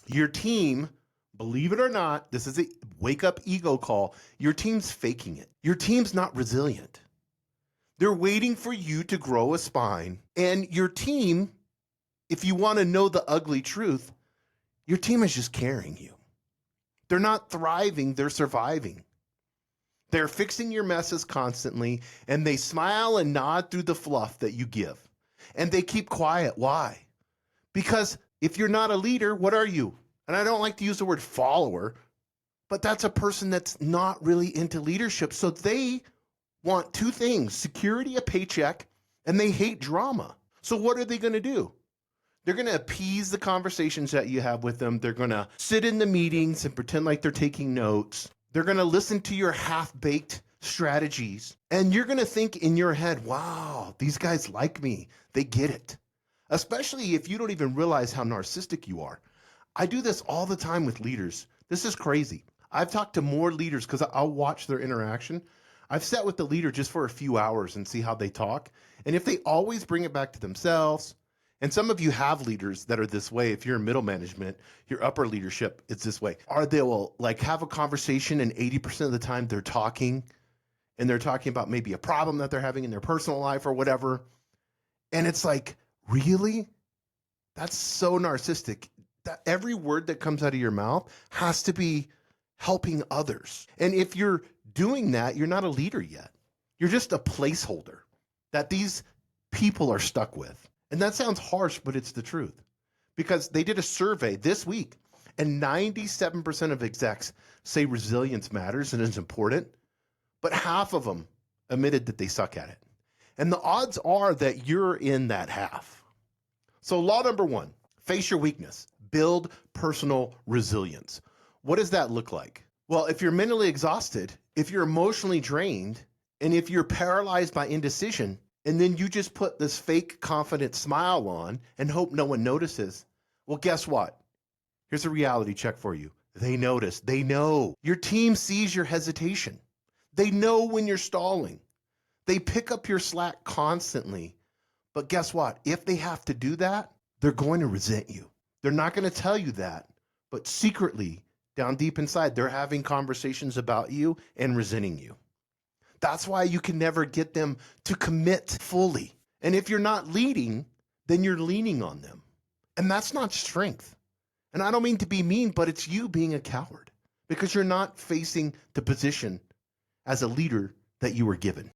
Your team, believe it or not, this is a wake up ego call. Your team's faking it. Your team's not resilient. They're waiting for you to grow a spine. And your team, if you want to know the ugly truth, your team is just carrying you. They're not thriving, they're surviving. They're fixing your messes constantly, and they smile and nod through the fluff that you give. And they keep quiet. Why? Because if you're not a leader, what are you? And I don't like to use the word follower, but that's a person that's not really into leadership. So they want two things: security, a paycheck, and they hate drama. So what are they going to do? They're going to appease the conversations that you have with them. They're going to sit in the meetings and pretend like they're taking notes. They're going to listen to your half-baked strategies. And you're going to think in your head, wow, these guys like me. They get it. Especially if you don't even realize how narcissistic you are. I do this all the time with leaders. This is crazy. I've talked to more leaders because I'll watch their interaction. I've sat with the leader just for a few hours and see how they talk. And if they always bring it back to themselves, and some of you have leaders that are this way. If you're in middle management, your upper leadership, it's this way. Or they will like have a conversation and 80% of the time they're talking and they're talking about maybe a problem that they're having in their personal life or whatever. And it's like, really? That's so narcissistic. That every word that comes out of your mouth has to be helping others. And if you're doing that, you're not a leader yet. You're just a placeholder that these people are stuck with. And that sounds harsh, but it's the truth. Because they did a survey this week, and 97% of execs say resilience matters and is important, but half of them admitted that they suck at it. And the odds are that you're in that half. So law number one, face your weakness. Build personal resilience. What does that look like? Well, if you're mentally exhausted, if you're emotionally drained, and if you're paralyzed by indecision, and then you just put this fake confident smile on and hope no one notices, well, guess what? Here's a reality check for you. They notice. They know. Your team sees your hesitation. They know when you're stalling. They pick up your slack constantly. But guess what? If they have to do that, they're going to resent you. They're not going to tell you that, but secretly, down deep inside, they're having conversations about you and resenting you. That's why you can never get them to commit fully. And if you're not leading, then you're leaning on them. And that's not strength. And I don't mean to be mean, but it's you being a coward because you're not facing the position as a leader that you were given.